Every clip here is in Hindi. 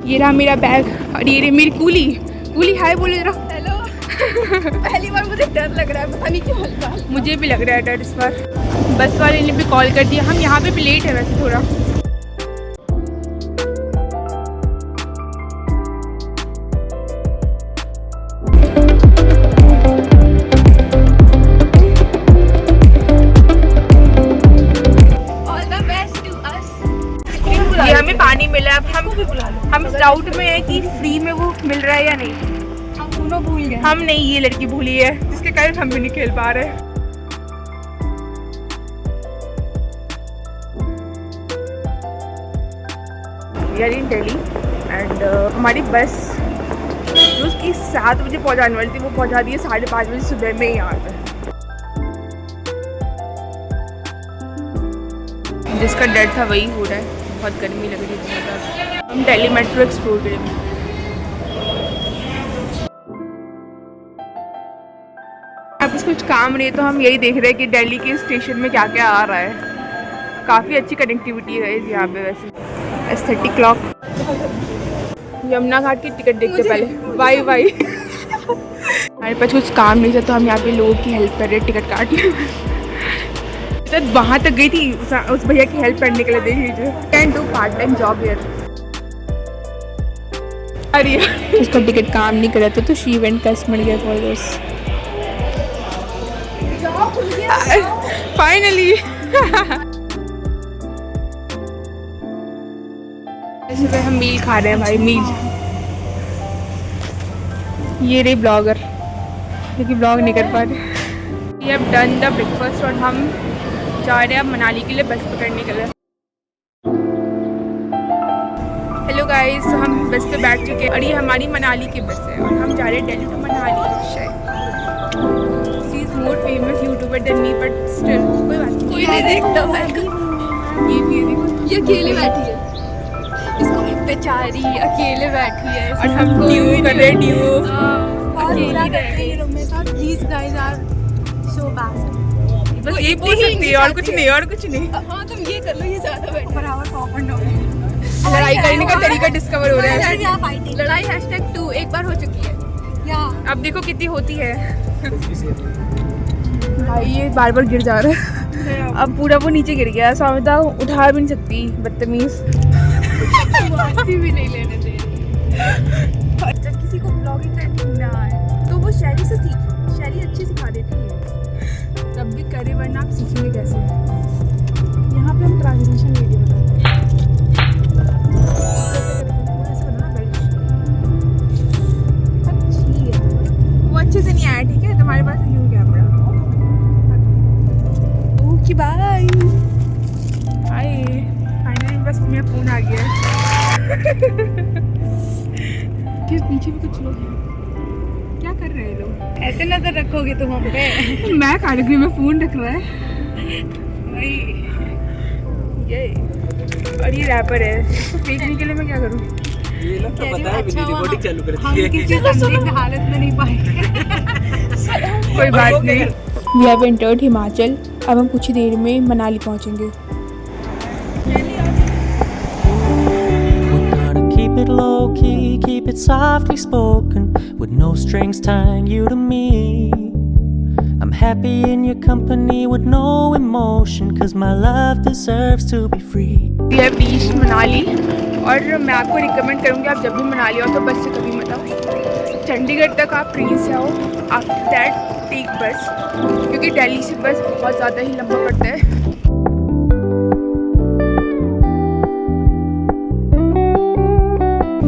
ये रहा मेरा बैग और ये रही मेरी कूली हाय बोले जरा। हेलो। पहली बार मुझे डर लग रहा है, पता नहीं क्यों हल्का। मुझे भी लग रहा है डर इस बार। बस वाले ने भी कॉल कर दिया, हम यहाँ पे भी लेट है वैसे थोड़ा। ये हमें पानी मिला, अब हम डाउट में है कि फ्री में वो मिल रहा है या नहीं। हम दोनों भूल गए। हम नहीं, ये लड़की भूली है जिसके कारण हम भी नहीं खेल पा रहे। We are in Delhi and हमारी बस जो उसकी 7 बजे पहुंचाने वाली थी वो पहुंचा दी है 5:30 बजे सुबह में यहाँ पे। जिसका डर था वही हो रहा है, बहुत गर्मी लग रही है। हम दिल्ली मेट्रो एक्सप्लोर करेंगे। अब कुछ काम नहीं है तो हम यही देख रहे हैं कि दिल्ली के स्टेशन में क्या क्या आ रहा है। काफ़ी अच्छी कनेक्टिविटी है यहाँ पे वैसे। एस्थेटिक क्लॉक, यमुना घाट की टिकट देखते पहले। Bye bye. हमारे पास कुछ काम नहीं था तो हम यहाँ पे लोगों की हेल्प कर रहे हैं टिकट काटने में। तब वहाँ तक गई थी उस भैया की हेल्प करने के लिए। देख लीजिए, can do part time job here. अरे उसका टिकट काम नहीं कर रहा था तो she went customer care for this. Finally सुबह हम मील खा रहे हैं भाई, मील। ये रही ब्लॉगर जो कि ब्लॉग नहीं कर पा रहे। We have done the breakfast और हम जा रहे हैं अब मनाली के लिए बस पकड़ने के लिए। हेलो गाइस, हम बस पे बैठ चुके हैं और ये हमारी मनाली की बस है और हम जा रहे हैं Delhi to Manali. She is more famous YouTuber than me but still कोई बात नहीं। कोई नहीं देखता है। ये भी देखो, ये अकेले बैठी है, इसको बेचारी अकेले बैठी है और हम ड्यू कर रहे हैं, ड्यू अकेली रह गई। Please guys are so bad. बस ये बोल सकती है और कुछ नहीं, और कुछ नहीं। हाँ तुम ये कर लो, ये ज्यादा बेटर। बराबर टॉप एंड डाउन लड़ाई करने का तरीका डिस्कवर हो रहा है। लड़ाई #2 एक बार हो चुकी है या अब देखो कितनी होती है। भाई ये बार बार गिर जा रहा है। अब पूरा वो नीचे गिर गया, स्वामिता उठा भी नहीं सकती, बदतमीज। भी नहीं लेने दे। जब किसी को ब्लॉगिंग करनी ना आए तो वो शैली से सीखे, शैली अच्छी सिखा देती है। तब भी करे, वरना आप सीखेंगे कैसे। यहाँ पे हम ट्रांसलेशन वीडियो बनाते हैं। अच्छी है वो, अच्छे से नहीं आया, ठीक है। तुम्हारे पास यूं camera. Okay bye. Hi, finally बस मेरा फोन आ गया है। कि पीछे भी कुछ लोग हैं, क्या कर रहे हैं लोग? ऐसे नजर रखोगे तुम हम पे? मैं कारीगरी में फोन रख रहा है वही ये। और ये रैपर है, इसको फेंकने के लिए मैं क्या करूँ? ये लोग तो पता है भी रिकॉर्डिंग चालू कर हम दी है। किसी संदिग्ध हालत में नहीं पाएंगे। कोई बात नहीं। We have entered Himachal. अब हम कुछ ही देर में मनाली पहुँचेंगे। Keep it low key, keep it softly spoken, with no strings tying you to me. I'm happy in your company with no emotion, cause my love deserves to be free. We have reached Manali और मैं आपको रिकमेंड करूँगी आप जब भी मनाली आओ तो बस से कभी मत आओ। चंडीगढ़ तक आप ट्रेन से आओ, आफ्टर दैट टेक बस, क्योंकि दिल्ली से बस बहुत ज़्यादा ही लंबा पड़ता है।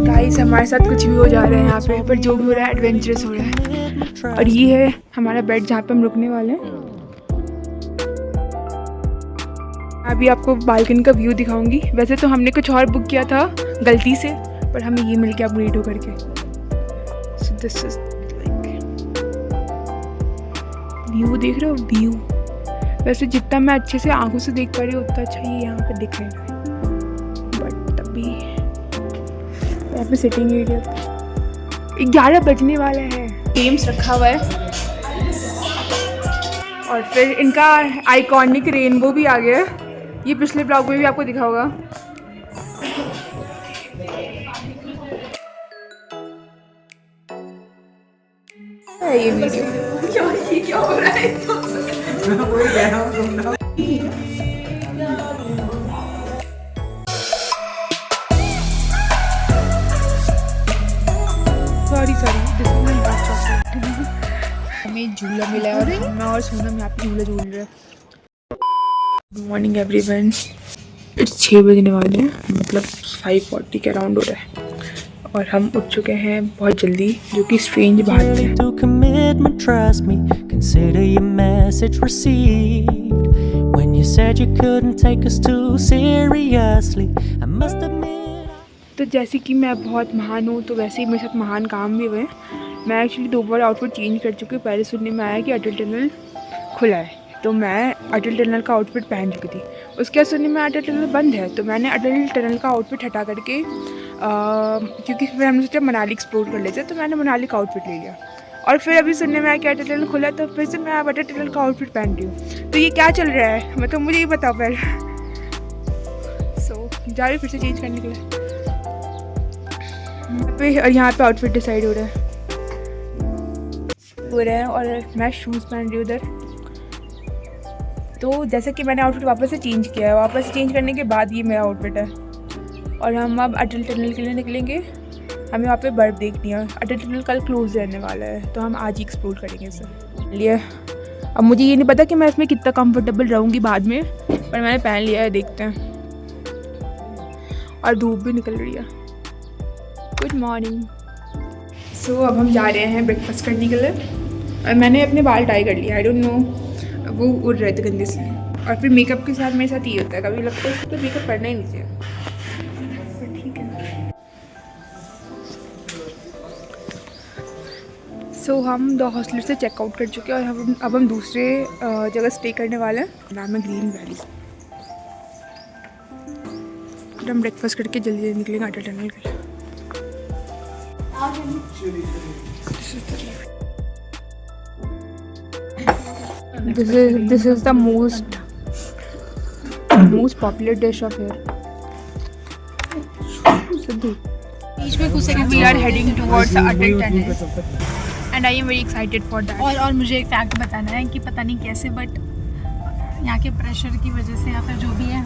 गाइस हमारे साथ कुछ भी हो जा रहा है यहाँ पे, पर जो भी हो रहा है एडवेंचरस हो रहा है। और ये है हमारा बेड जहाँ पे हम रुकने वाले हैं। अभी आपको बालकनी का व्यू दिखाऊंगी। वैसे तो हमने कुछ और बुक किया था गलती से, पर हमें ये मिल गया अपग्रेड होकर के। So this is like view, देख रहे हो व्यू। वैसे जितना मैं अच्छे से आंखों से देख पा रही हूँ उतना अच्छा ये यहाँ पे दिख रहा है, बट तभी यहाँ पे सिटिंग एरिया 11 बजने वाला है। गेम्स रखा हुआ है और फिर इनका आइकॉनिक रेनबो भी आ गया है। ये पिछले ब्लॉग में भी आपको दिखा होगा। है ये वीडियो? क्या हो रहा है? वही कह रहा हूँ तुम ना। सॉरी हमें झूला मिला है और मैं और सोनम यहाँ पे झूला झूल रहे हैं। Good morning everyone. इट्स 6 बजने वाले हैं, मतलब 5:40 के अराउंड हो रहा है और हम उठ चुके हैं बहुत जल्दी, जो कि स्ट्रेंज बात है। To commitment, trust me, consider your message received. When you said you couldn't take us too seriously, I must admit. तो जैसे कि मैं बहुत महान हूँ, तो वैसे ही मेरे साथ महान काम भी हुए। मैं एक्चुअली 2 बार आउटफिट चेंज कर चुकी हूँ। पहले सुनने में आया कि अटल टनल खुला है, तो मैं अटल टनल का आउटफिट पहन चुकी थी। उसके बाद सुनने में अटल टनल बंद है, तो मैंने अटल टनल का आउटफिट हटा करके क्योंकि फिर हमने सोचा मनाली एक्सप्लोर कर लेते, तो मैंने मनाली का आउटफिट ले लिया। और फिर अभी सुनने में आया कि अटल टनल खुला, तो फिर से मैं अब अटल टनल का आउटफिट पहन रही हूँ। तो ये क्या चल रहा है, मतलब मुझे ये बताओ पहले। जा रही फिर से चेंज करने के लिए और यहाँ पे आउटफिट डिसाइड हो रहा है और मैं शूज़ पहन रही हूँ उधर। तो जैसे कि मैंने आउटफिट वापस से चेंज किया है, वापस चेंज करने के बाद ये मेरा आउटफिट है और हम अब अटल टनल के लिए निकलेंगे। हमें वहाँ पे बर्फ़ देखनी है। अटल टनल कल क्लोज रहने वाला है, तो हम आज ही एक्सप्लोर करेंगे इसे। लिए अब मुझे ये नहीं पता कि मैं इसमें कितना कंफर्टेबल रहूँगी बाद में, पर मैंने पहन लिया है, देखते हैं। और धूप भी निकल रही है। Good morning. सो अब हम जा रहे हैं ब्रेकफास्ट करने के लिए और मैंने अपने बाल टाई कर लिए। आई डोंट नो, वो उड़ रहे थे गंदे से। और फिर मेकअप के साथ मेरे साथ ये होता है, कभी लगता है तो मेकअप करना ही नहीं चाहिए, पर ठीक है। सो हम 2 हॉस्टल से चेकआउट कर चुके हैं और अब हम दूसरे जगह स्टे करने वाले हैं, नाम है ग्रीन वैली। फिर हम ब्रेकफास्ट करके जल्दी निकलेंगे अटल टनल के लिए। This is the most popular dish of here. Siddhu. Each में कुछ second we are heading towards the Atal Tunnel and I am very excited for that. और मुझे एक फैक्ट बताना है कि पता नहीं कैसे, बट यहाँ के प्रेशर की वजह से या फिर जो भी है,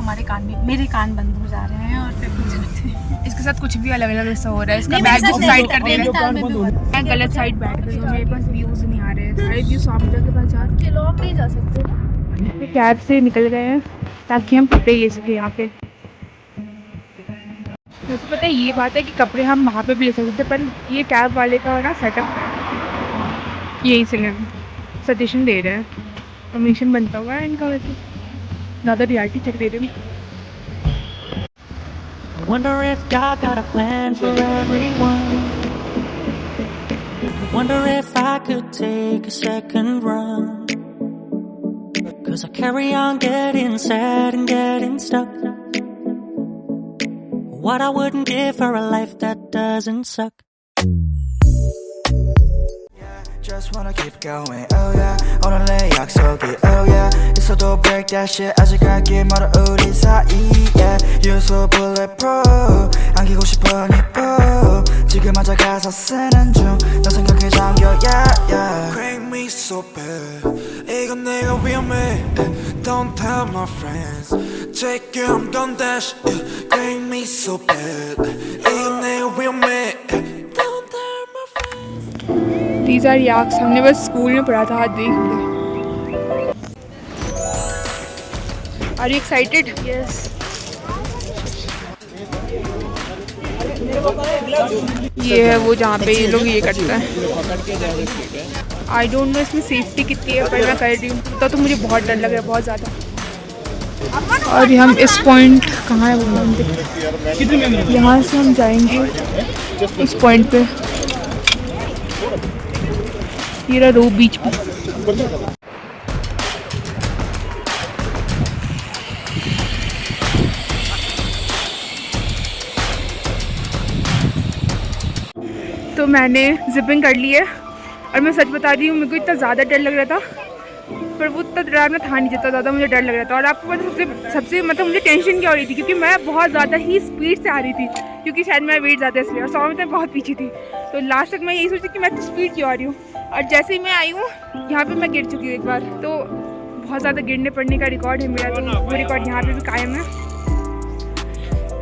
मेरे कान बंद हो जा रहे हैं और फिर खुल जाते हैं। इसके साथ कुछ भी अलग अलग ऐसा हो रहा है। इसका बैग बुक साइड कर दे रहा है, मैं गलत साइड बैठ गई हूँ, मेरे पास व्यूज़ नहीं आ रहे हैं। सारे व्यू स्वामित्रा के पास जा लोग नहीं जा सकते। कैब से निकल गए हैं ताकि हम कपड़े ले सकें यहाँ पे। मुझे पता है ये बात है कि कपड़े हम वहाँ पे भी ले सकते, पर ये कैब वाले का ना सेटअप यही से सजेशन दे रहे हैं, कमीशन बनता हुआ है इनका। वैसे ज़्यादा रियलिटी चेक दे रहे हैं। Wonder if God got a plan for everyone. Wonder if I could take a second run. 'Cause I carry on getting sad and getting stuck. What I wouldn't give for a life that doesn't suck. Just wanna keep going, oh yeah. 오늘의 약속이, oh yeah. 있어도 break that shit. 아직 갈 길 멀어 우리 사이에. You're so bulletproof. 안기고 싶은 이쁨. 지금 맞아 가사 쓰는 중. 너 생각에 잠겨, yeah, yeah. Crank me so bad. 이건 내가 위험해. Don't tell my friends. 지금 건 dash. Crank me so bad. 이건 내가 위험해. Don't tell my friends. These are yaks. हमने बस स्कूल में पढ़ा था, आज देख लिया। Are you excited? Yes. ये है वो जहाँ पे ये लोग ये करते हैं। आई डोंट नो इसमें सेफ्टी कितनी है, पर मैं कर रही हूँ। तो मुझे बहुत डर लग रहा है, बहुत ज़्यादा। और हम इस पॉइंट कहाँ है वो मंदिर, यहाँ से हम जाएंगे इस पॉइंट पे। ये रहा रो बीच पे। तो मैंने जिपिंग कर ली है और मैं सच बता रही हूँ, मेरे को इतना ज़्यादा डर लग रहा था, पर वो इतना डरावना था नहीं जितना ज़्यादा मुझे डर लग रहा था। और आपको पता सबसे मतलब मुझे टेंशन क्या हो रही थी, क्योंकि मैं बहुत ज़्यादा ही स्पीड से आ रही थी, क्योंकि शायद मेरा वेट ज़्यादा इसलिए, और 100 में तो बहुत पीछे थी। तो लास्ट तक मैं यही सोचती कि मैं तो स्पीड क्यों आ रही हूँ, और जैसे ही मैं आई हूँ यहाँ पे मैं गिर चुकी हूँ एक बार। तो बहुत ज़्यादा गिरने पड़ने का रिकॉर्ड है मेरा, तो वो रिकॉर्ड यहाँ पे भी कायम है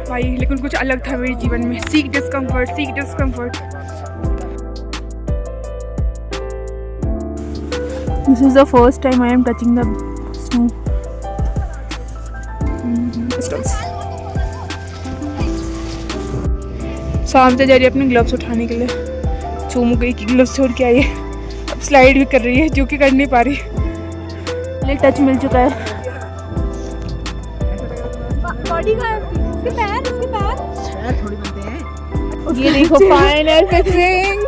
भाई। लेकिन कुछ अलग था मेरे जीवन में, seek discomfort, seek discomfort. This is the first time I am touching the snow. शाम से जा रही है अपने ग्लव्स उठाने के लिए। चूमू गई कि ग्लव्स छोड़ के आई है, अब स्लाइड भी कर रही है जो कि कर नहीं पा रही। ले टच मिल चुका है। बॉडी का उसके पैर थोड़ी बनते हैं। ये देखो फाइनल फिक्सिंग।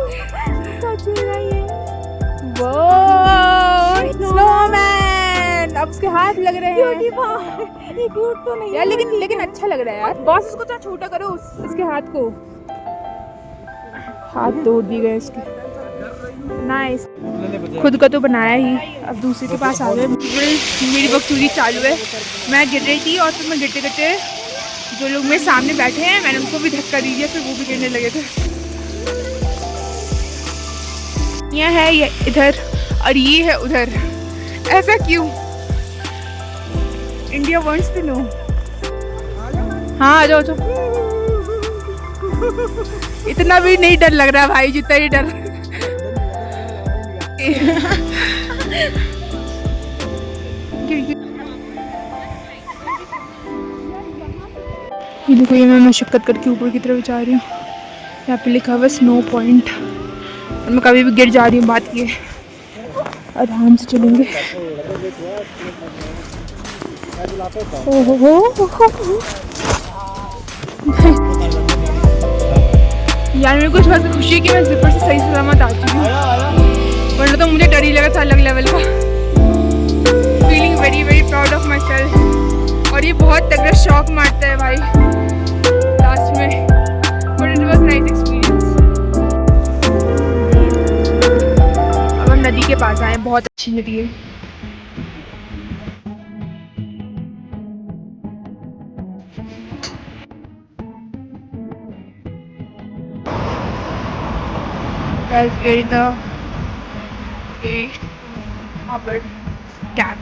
स्नोमैन अब उसके हाथ लग रहे हैं। ये क्यूट तो नहीं यार, लेकिन अच्छा लग रहा है यार। बॉस इसको थोड़ा छोटा करो, इसके हाथ को। हाथ तोड़ दिए गए इसके। नाइस, खुद का तो बनाया ही, अब दूसरे के पास आ गए। मेरी बकचोदी चालू है। मैं गिर रही थी और फिर मैं गिरते गिरते जो लोग मेरे सामने बैठे हैं मैंने उनको भी धक्का दी दिया, फिर वो भी गिरने लगे थे। ये है ये इधर और ये है उधर, ऐसा क्यों? India wants to know. हाँ आ जाओ। इतना भी नहीं डर लग रहा भाई जितना ही डर। ये देखो, ये मैं मशक्कत करके ऊपर की तरफ जा रही हूँ। यहाँ पे लिखा हुआ स्नो पॉइंट, और मैं कभी भी गिर जा रही हूँ। बात ये आराम से चलेंगे। यार मेरे को इस बात की खुशी है कि मैं ज़िपर से सही सलामत आ चुकी हूँ, वरना तो मुझे डर ही लगा था अलग लेवल का। Feeling very very proud of my self. और ये बहुत तगड़ा शॉक मारता है भाई लास्ट में, but it was nice experience. अब हम नदी के पास आए, बहुत अच्छी नदी है। Guys, we're in the Harbour Dam.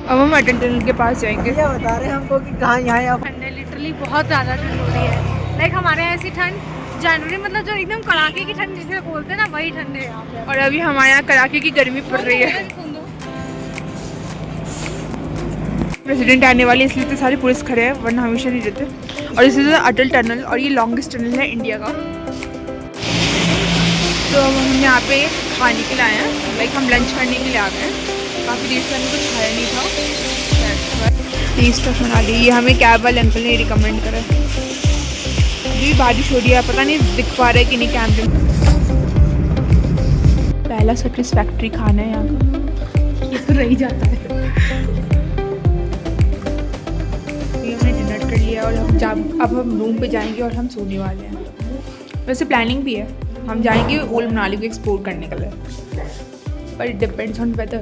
अब हम अटल टनल के पास जाएंगे। क्या बता रहे हैं हमको कि कहाँ यहाँ ठंड है, लिटरली बहुत ज़्यादा ठंड हो रही है। लाइक हमारे यहाँ ऐसी ठंड जनवरी, मतलब जो एकदम कड़ाके की ठंड जिसे बोलते हैं ना, वही ठंड है यहाँ पे। और अभी हमारे यहाँ कड़ाके की गर्मी पड़ रही है। प्रेसिडेंट आने वाले इसलिए तो सारे पुलिस खड़े हैं, वरना हमेशा नहीं रहते। और इसी तरह अटल टनल, और ये लॉन्गेस्ट टनल है इंडिया का। तो हम यहाँ पे खाने के लिए आए हैं, लाइक हम लंच करने के लिए आ गए हैं। काफ़ी देर से हमें कुछ खाया नहीं था। टेस्ट ऑफ मनाली, ये हमें कैब वाले अंकल ने रिकमेंड करा है। अभी बारिश हो रही है, पता नहीं दिख पा रहा है कि नहीं कैमरे में। पहला सेटिस्फैक्ट्री खाना है यहाँ का, ये तो रह जाता है। हमने डिनर कर लिया और अब हम रूम पे जाएंगे और हम सोने वाले हैं। वैसे प्लानिंग भी है, हम जाएंगे ओल्ड मनाली को एक्सप्लोर करने के लिए, पर it depends on weather.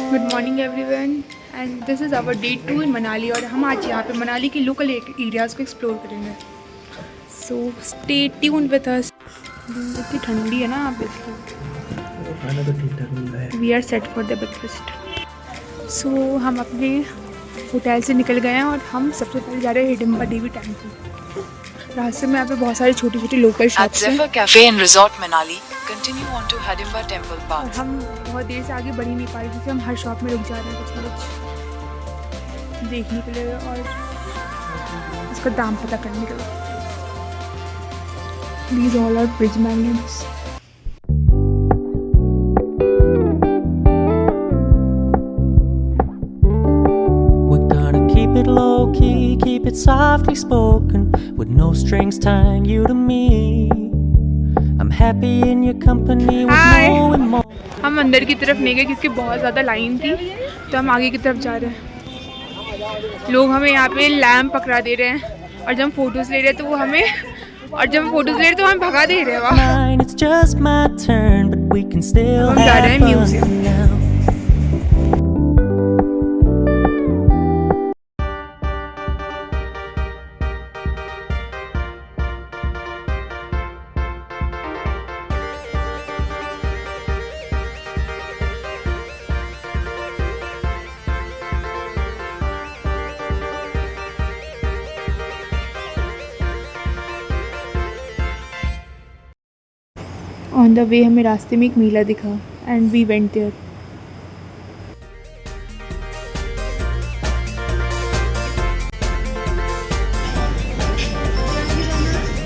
Good morning everyone, and this is our day 2 in Manali. और हम आज यहाँ पे मनाली के लोकल एरियाज़ को एक्सप्लोर करेंगे। So stay tuned with us. इतनी ठंडी है ना आप, इसलिए we are set for the breakfast. So हम अपने होटल से निकल गए हैं और हम सबसे पहले जा रहे हैं हिडिंबा देवी टेम्पल। रास्ते में यहाँ पे बहुत सारी छोटी छोटी लोकल शॉप्स हैं। Cafe and resort Manali, continue on to Hidimba temple path. हम बहुत देर से आगे बढ़ ही नहीं पा रहे क्योंकि हम हर शॉप में रुक जा रहे हैं कुछ ना कुछ देखने के लिए और उसका दाम पता करने के लिए। These all are fridge magnets. We're gonna keep it low key, keep it softly spoken, with no strings tying you to me. I'm happy in your company with no emotion. हम अंदर की तरफ नहीं गए क्योंकि बहुत ज़्यादा लाइन थी, तो हम आगे की तरफ जा रहे हैं। लोग हमें यहाँ पे लैम्प पकड़ा दे रहे हैं और जब हम फोटोज़ ले रहे हैं तो वो हमें और जब हम फोटोज ले रहे तो हम भगा दे रहे हैं वहाँ। Mine, it's just my turn, but we can still हम जा रहे have हैं fun museum। for now. On the way हमें रास्ते में एक मेला दिखा and we went there.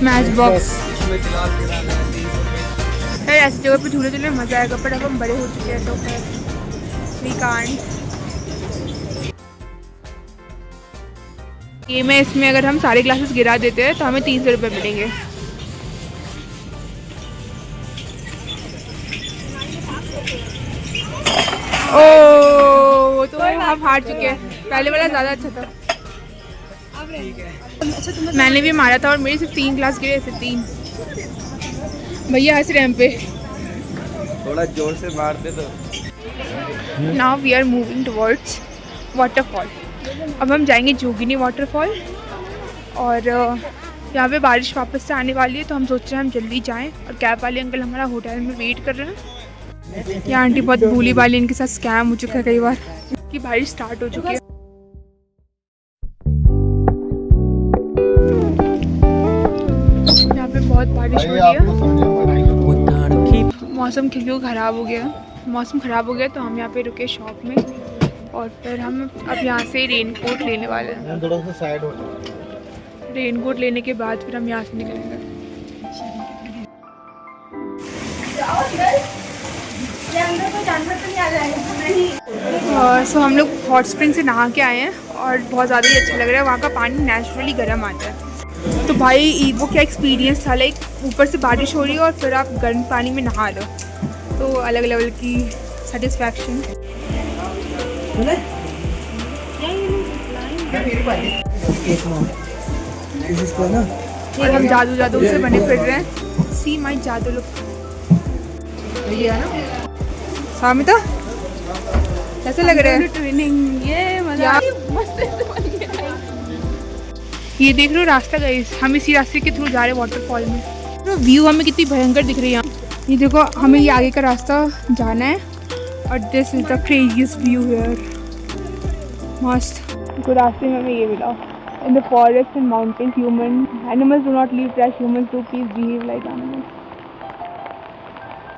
Match box यार, ऐसी जगह पे झूले झूलने मज़ा आएगा, पर अब हम बड़े हो चुके हैं तो फिर वी कांट। ये में इसमें अगर हम सारे ग्लासेस गिरा देते हैं तो हमें 300 रुपये मिलेंगे। ओ तो हम हार चुके हैं, पहले वाला ज़्यादा अच्छा था। मैंने भी मारा था और मेरे सिर्फ 3 ग्लास गिरे, सिर्फ 3। भैया हंस रहे हैं हम पे। थोड़ा जोर से मारते तो। Now we are moving towards waterfall. अब हम जाएंगे जोगिनी वाटरफॉल और यहाँ पे बारिश वापस से आने वाली है तो हम सोच रहे हैं हम जल्दी जाएं। और कैब वाले अंकल हमारा होटल में वेट कर रहे हैं। यहाँ आंटी बहुत भूली वाली, इनके साथ स्कैम हो चुका है कई बार कि बारिश स्टार्ट हो चुकी है। यहाँ पे बहुत बारिश हो रही है। We're gonna keep मौसम क्यों ख़राब हो गया, मौसम ख़राब हो गया तो हम यहाँ पे रुके शॉप में और फिर हम अब यहाँ से रेनकोट लेने वाले हैं। थोड़ा सा साइड हो। रेनकोट लेने के बाद फिर हम यहाँ से निकलेंगे। सो हम लोग हॉट स्प्रिंग से नहा के आए हैं और बहुत ज़्यादा ही अच्छा लग रहा है। वहाँ का पानी नेचुरली गर्म आता है। तो भाई वो क्या एक्सपीरियंस था, लाइक ऊपर से बारिश हो रही है और फिर आप गर्म पानी में नहा लो, तो अलग लेवल की सेटिस्फैक्शन। ये हम जादू जादू से बने फिर रहे हैं। सी माई जादू लुक। सामिता कैसे लग रहा है ट्रेनिंग? ये मजा ये देख लो रास्ता गाइस, हम इसी रास्ते के थ्रू जा रहे हैं वाटरफॉल में। तो व्यू हमें कितनी भयंकर दिख रही है। ये देखो हमें ये आगे का रास्ता जाना है और this is the craziest view here. मस्त। तो रास्ते में हमें ये मिला, in the forest and mountains human animals do not leave trash, humans do please behave like animals.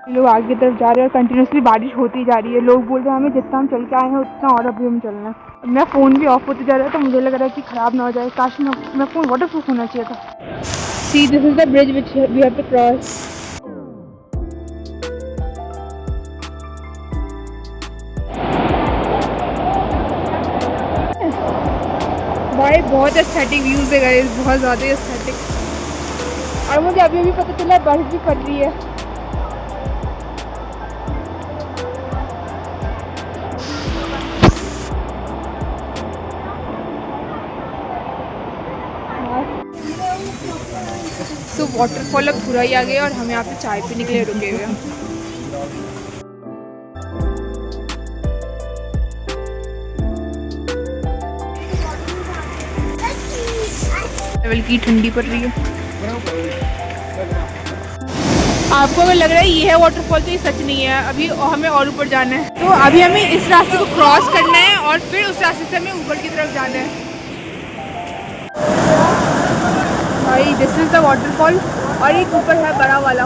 लोग आगे की तरफ जा रहे हैं और कंटिन्यूसली बारिश होती जा रही है। लोग बोल रहे हैं हमें जितना हम चल के आए हैं उतना और अभी हम चलना है। मेरा फ़ोन भी ऑफ होते जा रहा है तो मुझे लग रहा है कि ख़राब ना हो जाए। काश मेरा फ़ोन वाटर प्रूफ होना चाहिए था। See this is the bridge which we have to cross. भाई बहुत एस्थेटिक व्यूज़ है गाइस, बहुत ज़्यादा एस्थेटिक। और मुझे अभी पता चला बारिश भी पड़ रही है। तो वाटरफॉल अब पूरा ही आ गया और हम यहाँ पे चाय पीने के लिए रुके हुए हैं। लेवल की ठंडी पड़ रही है। आपको अगर लग रहा है ये है वाटरफॉल तो ये सच नहीं है, अभी हमें और ऊपर जाना है। तो अभी हमें इस रास्ते को क्रॉस करना है और फिर उस रास्ते से हमें ऊपर की तरफ जाना है। भाई दिस इज द वाटरफॉल और एक ऊपर है बड़ा वाला।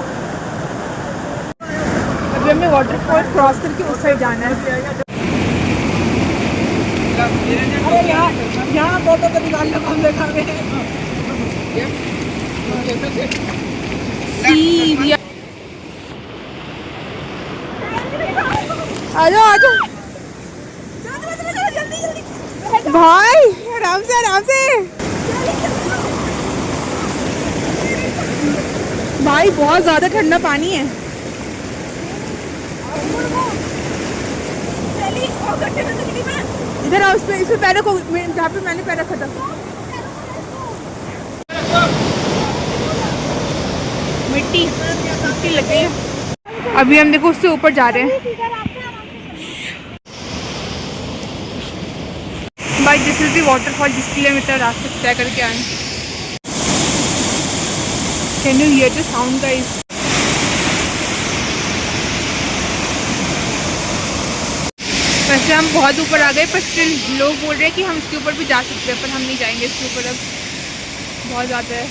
अभी हमें वाटरफॉल क्रॉस करके उस साइड जाना है। यहाँ फोटो तो निकाल लो, हम देखा आजा आजा भाई, आराम से आराम से भाई, बहुत ज्यादा ठंडा पानी है। इधर आओ, इसमें पैर रखो, जहाँ पे मैंने पैर रखा था। मिट्टी मिट्टी लग गई है। अभी हम देखो उससे ऊपर जा रहे हैं। भाई दिस इज दी वाटरफॉल जिसके लिए हम इतना रास्ते तय करके आए। Can you here the sound guys? वैसे हम बहुत ऊपर आ गए पर स्टिल लोग बोल रहे हैं कि हम इसके ऊपर भी जा सकते हैं, पर हम नहीं जाएंगे इसके ऊपर, अब बहुत ज़्यादा है।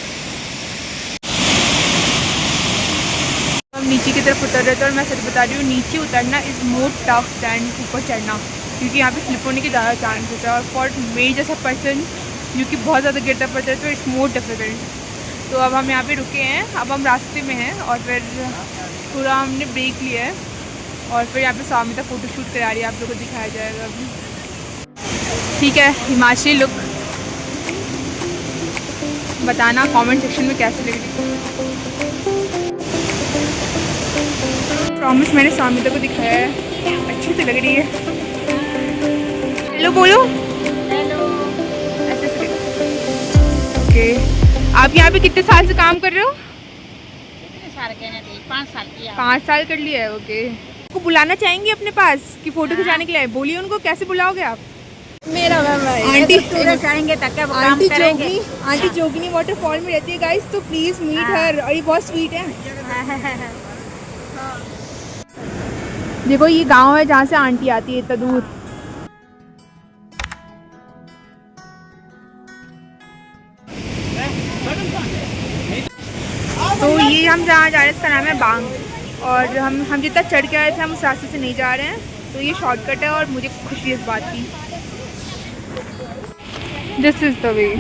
हम नीचे की तरफ उतर रहे थे और मैं सच बता रही हूँ, नीचे उतरना इज़ मोर टफ दैन ऊपर चढ़ना, क्योंकि यहाँ पे स्लिप होने के ज़्यादा चांस होता है। और फॉर मेरी जैसा पर्सन जो कि बहुत ज़्यादा गिरता पड़ता है तो इट्स मोर डिफिकल्ट। तो अब हम यहाँ पे रुके हैं, अब हम रास्ते में हैं और फिर पूरा हमने ब्रेक लिया है और फिर यहाँ पे सामने तक फ़ोटो शूट करा रही है, आप लोगों को दिखाया जाएगा अभी। ठीक है, हिमाचली लुक बताना कमेंट सेक्शन में कैसे लग रही है। प्रॉमिस मैंने सामने तक को दिखाया है, अच्छी से लग रही है। हेलो बोलो। हेलो। ऐसे से ओके। आप यहाँ पे कितने साल से काम कर रहे हो? 5 साल कर लिया है। ओके। आपको बुलाना चाहेंगे अपने पास कि फ़ोटो खिंचाने के लिए? बोलिए उनको, कैसे बुलाओगे आप? मेरा मैम आंटी चाहेंगे तक काम करेंगे। आंटी जोगिनी वाटरफॉल में रहती है गाइस, तो प्लीज़ मीट हर, और ये बहुत स्वीट है। देखो ये गांव है जहाँ से आंटी आती है इतना दूर। तो ये हम जहाँ जा रहे हैं इसका नाम है बांग, और हम जितना चढ़ के आए थे हम उस रास्ते से नहीं जा रहे हैं, तो ये शॉर्टकट है और मुझे खुशी इस बात की। This is the way.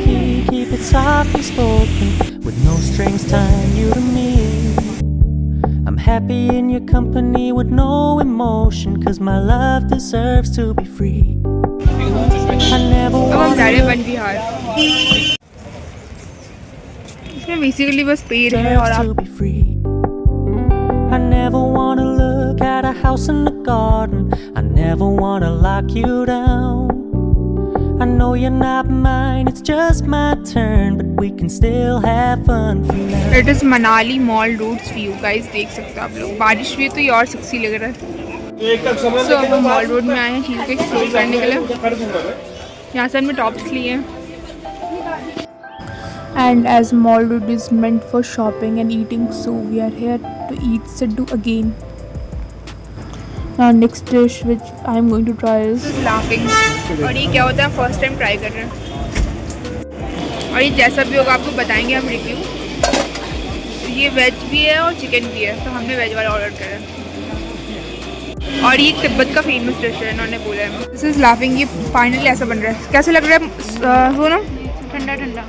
Keep it softly spoken, with no strings tying you to me. I'm happy in your company with no emotion, 'cause my love deserves to be free. I never अब हम want जा रहे हैं वन विहार। इसमें बेसिकली बस पेड़ है और to आप be free. I never wanna look at a house in the garden. I never wanna lock you down. I know you're not mine, it's just my turn, but we can still have fun for now. It is Manali mall road's view guys, देख सकते हो आप लोग। बारिश हुई है तो ये और सेक्सी लग रहा है। सो अब हम मॉल रोड में आए हैं झील को एक्सप्लोर करने के लिए। यहाँ से हमने टॉप्स लिए हैं। And as mall road is meant for shopping and eating, so we are here to eat Siddu again. Now next dish which I am going to try is laughing. और ये क्या होता है, फर्स्ट टाइम ट्राई कर रहे हैं और ये जैसा भी होगा आपको बताएंगे हम रिव्यू। तो ये वेज भी है और चिकन भी है, तो हमने वेज वाला ऑर्डर करा है। और ये तिब्बत का फेमस डिश है, इन्होंने बोला है। This is laughing. ये फाइनली ऐसा बन रहा है। कैसे लग रहा है? वो ना ठंडा ठंडा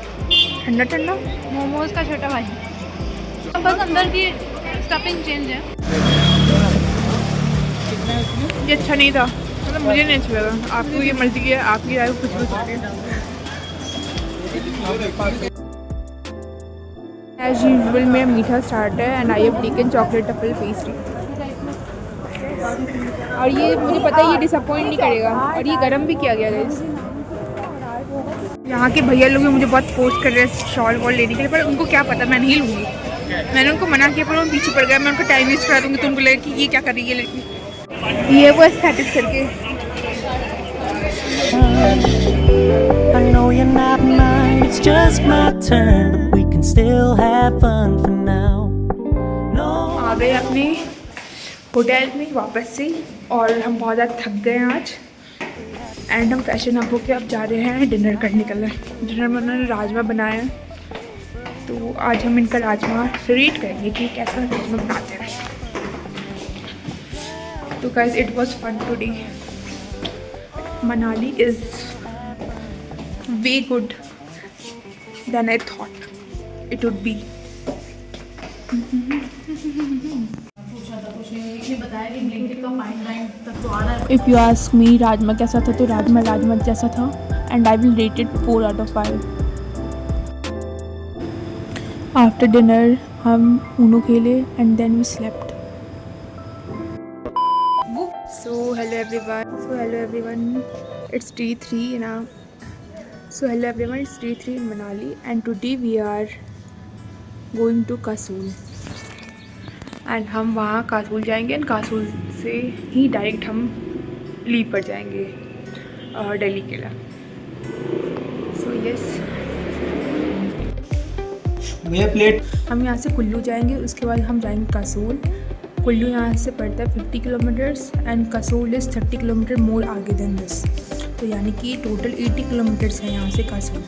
ठंडा ठंडा मोमोज का छोटा भाई, बस अंदर की स्टफिंग चेंज है। ये अच्छा नहीं था, मतलब मुझे नहीं अच्छा लगा। आपको ये मर्जी है, आपकी राय कुछ भी सकती है। एज यूजुअल मेरा मीठा स्टार्ट है and I have taken chocolate TOEFL pastry. और ये मुझे पता है ये डिसअपॉइंट नहीं करेगा, और ये गर्म भी किया गया गाइस। यहाँ के भैया लोग मुझे बहुत फोर्स कर रहे हैं शॉल वॉल लेने के लिए, पर उनको क्या पता मैं नहीं लूँगी। मैंने उनको मना किया पर वो पीछे पड़ गया। मैं उनको टाइम वेस्ट करा दूँगी तो उनको लगेगा कि ये क्या कर रही है लड़की। ये वो एस्थेटिक्स करके। I know you're not mine, it's just my turn, but we can still have fun for now. No. आ गए अपने होटल में वापस से, और हम बहुत ज़्यादा थक गए हैं आज। एंड हम फैशन अप होके अब जा रहे हैं डिनर करने के लिए। डिनर में उन्होंने राजमा बनाया है, तो आज हम इनका राजमा रेट करेंगे कि कैसा राजमा बनाते हैं। तो guys it was fun today. Manali is way good than I thought it would be. If you ask me rajma कैसा था, तो राजमा जैसा था, and I will rate it 4 out of 5. After dinner हम ऊनो खेले and then we slept. So hello everyone. It's day 3 now. So hello everyone, it's day 3 in Manali and today we are going to Kasol. And हम वहाँ कासूल जाएंगे एंड कासूल से ही डायरेक्ट हम लीव पर जाएंगे दिल्ली के लिए। सो यस, प्लेट हम यहाँ से कुल्लू जाएंगे, उसके बाद हम जाएंगे कासूल। कुल्लू यहाँ से पड़ता है 50 किलोमीटर्स एंड कासूल इज़ 30 किलोमीटर मोर आगे देन दिस, तो यानी कि टोटल 80 किलोमीटर्स है यहाँ से कासूल।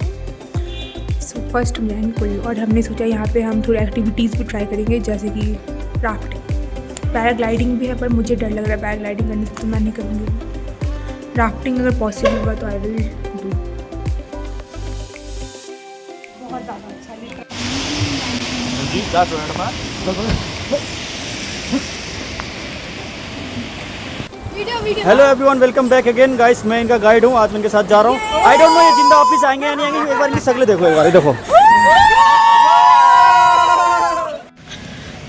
सो फर्स्ट हम जाएंगे कुल्लू और हमने सोचा यहाँ पे हम थोड़ी एक्टिविटीज़ भी ट्राई करेंगे, जैसे कि राफ्टिंग, पैराग्लाइडिंग भी है, पर मुझे डर लग रहा है पैराग्लाइडिंग करने से, तो मैं नहीं करूँगी। राफ्टिंग अगर पॉसिबल हुआ तो आई विल डू। बहुत ज़्यादा अच्छा hello everyone, welcome back again guys. मैं इनका गाइड हूँ, आज मैं इनके साथ जा रहा हूँ। आई डोंट नो ये जिंदा वापस आएंगे या नहीं आएंगे, एक बार इनकी शक्ल देखो, एक बार देखो।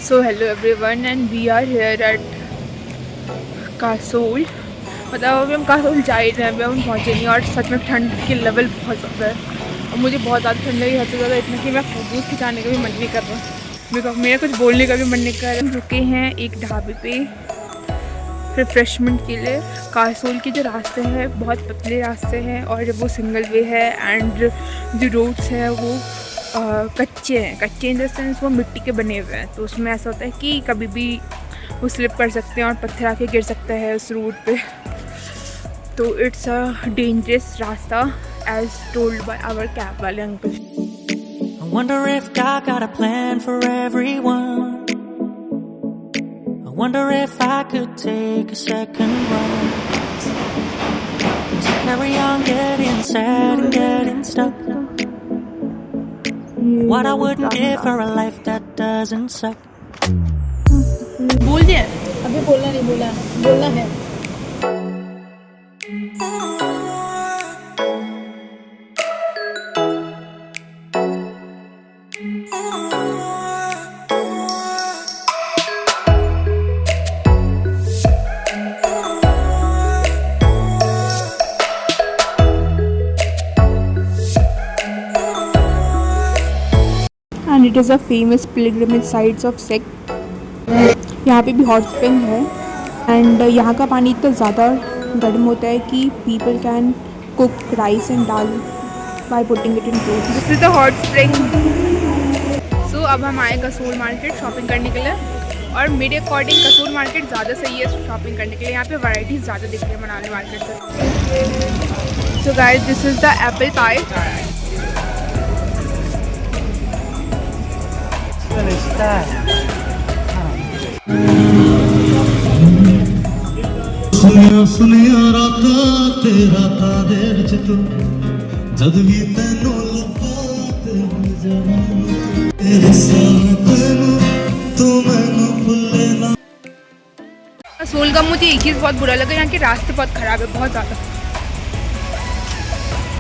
So hello everyone and we are here at Kasol. मतलब अभी हम कासूल जा ही रहे हैं, अभी हम पहुँचे नहीं और सच में ठंड की लेवल बहुत ज़्यादा है और मुझे बहुत ज़्यादा ठंड लगी, हद से ज़्यादा, इतना कि मैं फोटोज़ खिंचाने का भी मन नहीं कर रहा, मेरा कुछ बोलने का भी मन नहीं कर रहा। हम रुके हैं एक ढाबे पे रिफ़्रेशमेंट के लिए। कासूल के जो रास्ते हैं बहुत पतले रास्ते हैं और वो सिंगल वे है एंड जो रोड्स हैं वो कच्चे हैं। कच्चे इन द सेंस वो मिट्टी के बने हुए हैं, तो उसमें ऐसा होता है कि कभी भी वो स्लिप कर सकते हैं और पत्थर आके गिर सकता है उस रूट पे, तो इट्स अ डेंजरस रास्ता as told by our cab वाले uncle. I wonder if God got a plan for everyone. I wonder if I could take a second run. To carry on getting sad and getting stuck. What I wouldn't give for a life that doesn't suck. बोल दिया अभी बोलना नहीं, बोलना है। And it is a famous pilgrimage sites of Sikh. यहाँ पे भी हॉट स्प्रिंग है एंड यहाँ का पानी इतना ज़्यादा गर्म होता है कि people can cook rice and dal by putting it in fruit. This is the hot spring. So अब हम आए कसूल मार्केट शॉपिंग करने के लिए और मेरे अकॉर्डिंग कसूल मार्केट ज़्यादा सही है शॉपिंग करने के लिए। यहाँ पे वैरायटीज़ ज़्यादा दिख रही है मनाली मार्केट से। So guys, this is the apple pie. सुनिया राता तेरा तारे विच तू जद भी तैनू तेरे साथ तू मैनू भुले ना। सोल का मुझे एक चीज़ बहुत बुरा लगा, यहाँ के रास्ते बहुत ख़राब है, बहुत ज़्यादा।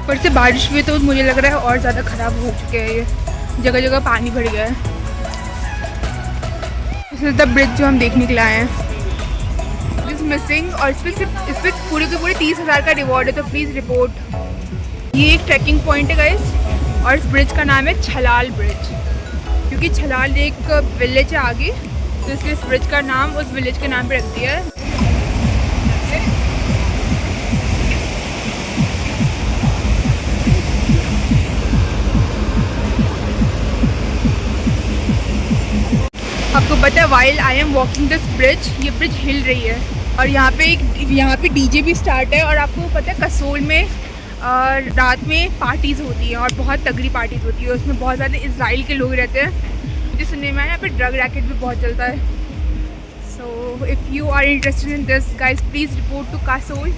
पर से बारिश हुई तो मुझे लग रहा है और ज़्यादा ख़राब हो चुके हैं, ये जगह जगह पानी भर गया है। दिस इज़ द ब्रिज जो हम देखने के लिए आए हैं, दिस मिसिंग। और इस पर पूरे के पूरे 30,000 का रिवॉर्ड है, तो प्लीज़ रिपोर्ट। ये एक ट्रैकिंग पॉइंट है गाइस और इस ब्रिज का नाम है छलाल ब्रिज, क्योंकि छलाल एक विलेज है आगे, तो इसलिए इस ब्रिज का नाम उस विलेज के नाम पे रख दिया है। आपको पता है while I am walking this bridge, ये ब्रिज हिल रही है और यहाँ पे डीजे भी स्टार्ट है। और आपको पता है कसोल में रात में पार्टीज़ होती हैं और बहुत तगड़ी पार्टीज़ होती है, उसमें बहुत ज़्यादा इजराइल के लोग रहते हैं। मुझे सुनने में आया यहाँ पे ड्रग रैकेट भी बहुत चलता है। So if you are interested in this guys please report to Kasol.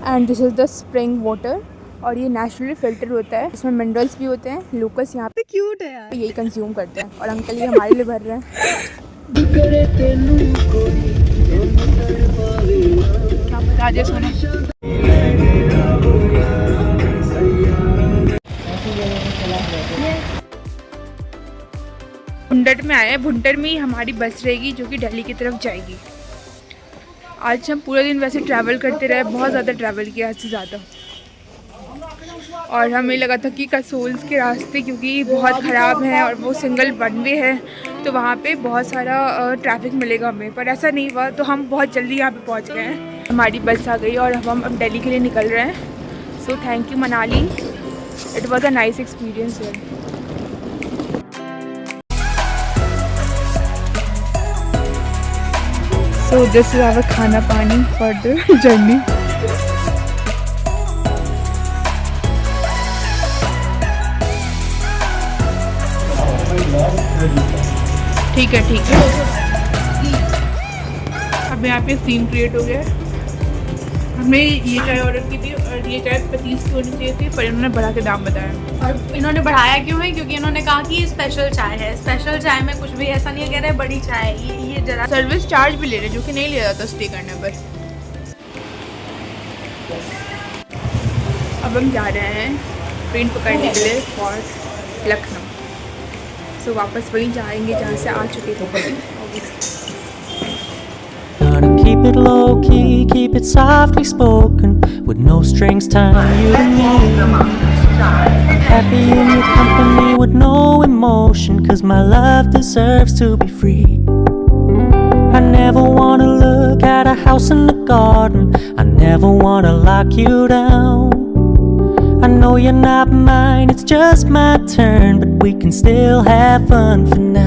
And this is the spring water और ये नेचुरली फिल्टर होता है, इसमें मिनरल्स भी होते हैं। लोकल्स यहाँ पे क्यूट है यार, यही कंज्यूम करते हैं और अंकल ये हमारे लिए भर रहे हैं। क्या बता दे सोना। भुंटर में आए हैं, भुंटर में ही हमारी बस रहेगी जो कि दिल्ली की तरफ जाएगी। आज हम पूरा दिन वैसे ट्रैवल करते रहे, बहुत ज़्यादा ट्रैवल किया, हद से ज़्यादा। और हमें लगा था कि कसोल्स के रास्ते क्योंकि बहुत ख़राब हैं और वो सिंगल वन वे है तो वहाँ पे बहुत सारा ट्रैफिक मिलेगा हमें, पर ऐसा नहीं हुआ। तो हम बहुत जल्दी यहाँ पे पहुँच गए हैं। हमारी बस आ गई और हम अब दिल्ली के लिए निकल रहे हैं। So thank you Manali, it was a nice experience है। सो दिस इज आवर खाना पानी फॉर द जर्नी। ठीक है ठीक है। अब यहाँ पे सीन क्रिएट हो गया। हमने ये चाय ऑर्डर की थी और ये चाय 25 की होनी चाहिए थी, पर इन्होंने बढ़ा के दाम बताया। और इन्होंने बढ़ाया क्यों है? क्योंकि इन्होंने कहा कि ये स्पेशल चाय है। स्पेशल चाय में कुछ भी ऐसा नहीं है, कह रहे बड़ी चाय है ये जरा। सर्विस चार्ज भी ले रहे जो कि नहीं लिया जाता स्टे करने पर। अब हम जा रहे हैं ट्रेन पकड़ने के लिए फॉर लखनऊ। सो वापस वहीं जाएंगे जहाँ से आ चुके थे। Gonna keep it low key, keep it softly spoken, with no strings tying you to me. I'm happy in your company with no emotion, 'cause my love deserves to be free. I never wanna look at a house in the garden, I never wanna lock you down. I know you're not mine, it's just my turn, but we can still have fun for now.